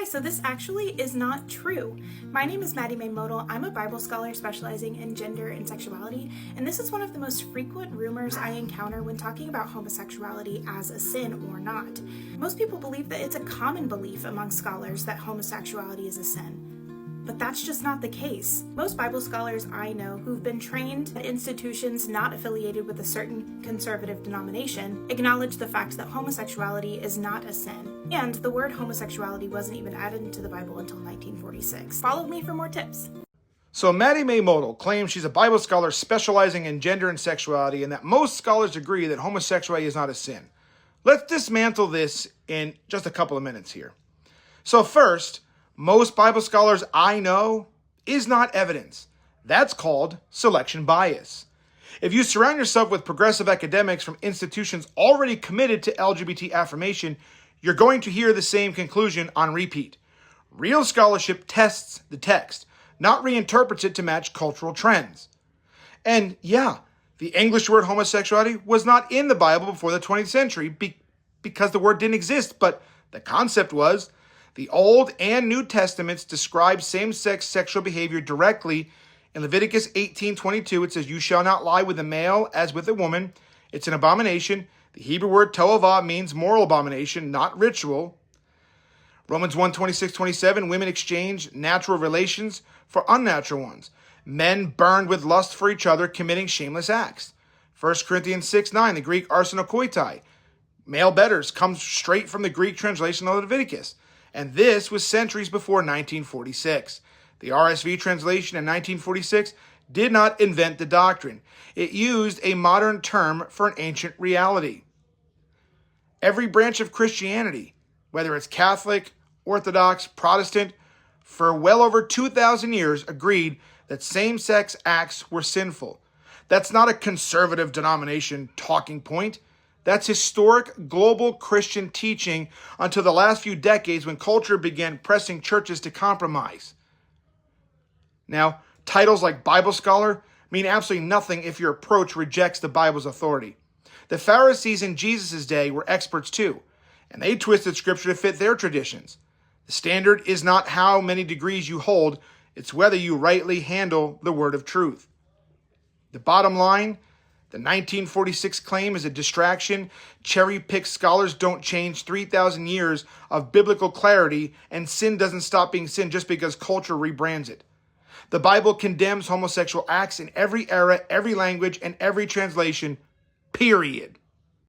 Hi, so this actually is not true. My name is Maddie Mae Modal. I'm a Bible scholar specializing in gender and sexuality, and this is one of the most frequent rumors I encounter when talking about homosexuality as a sin or not. Most people believe that it's a common belief among scholars that homosexuality is a sin. But that's just not the case. Most Bible scholars I know who've been trained at institutions not affiliated with a certain conservative denomination acknowledge the fact that homosexuality is not a sin. And the word homosexuality wasn't even added into the Bible until 1946. Follow me for more tips. So Maddie Mae Modal claims she's a Bible scholar specializing in gender and sexuality, and that most scholars agree that homosexuality is not a sin. Let's dismantle this in just a couple of minutes here. So first, most Bible scholars I know is not evidence. That's called selection bias. If you surround yourself with progressive academics from institutions already committed to LGBT affirmation, you're going to hear the same conclusion on repeat. Real scholarship tests the text, not reinterprets it to match cultural trends. And yeah, the English word homosexuality was not in the Bible before the 20th century because the word didn't exist, but the concept was. The Old and New Testaments describe same-sex sexual behavior directly. In Leviticus 18:22, it says, "You shall not lie with a male as with a woman. It's an abomination." The Hebrew word to'avah means moral abomination, not ritual. Romans 1:26-27, women exchange natural relations for unnatural ones. Men burned with lust for each other, committing shameless acts. 1 Corinthians 6:9, the Greek arsenokoitai. Male betters comes straight from the Greek translation of Leviticus. And this was centuries before 1946. The RSV translation in 1946 did not invent the doctrine. It used a modern term for an ancient reality. Every branch of Christianity, whether it's Catholic, Orthodox, Protestant, for well over 2,000 years agreed that same-sex acts were sinful. That's not a conservative denomination talking point. That's historic global Christian teaching until the last few decades when culture began pressing churches to compromise. Now, titles like Bible scholar mean absolutely nothing if your approach rejects the Bible's authority. The Pharisees in Jesus' day were experts too, and they twisted scripture to fit their traditions. The standard is not how many degrees you hold, it's whether you rightly handle the word of truth. The bottom line, the 1946 claim is a distraction. Cherry-picked scholars don't change 3,000 years of biblical clarity, and sin doesn't stop being sin just because culture rebrands it. The Bible condemns homosexual acts in every era, every language, and every translation, period.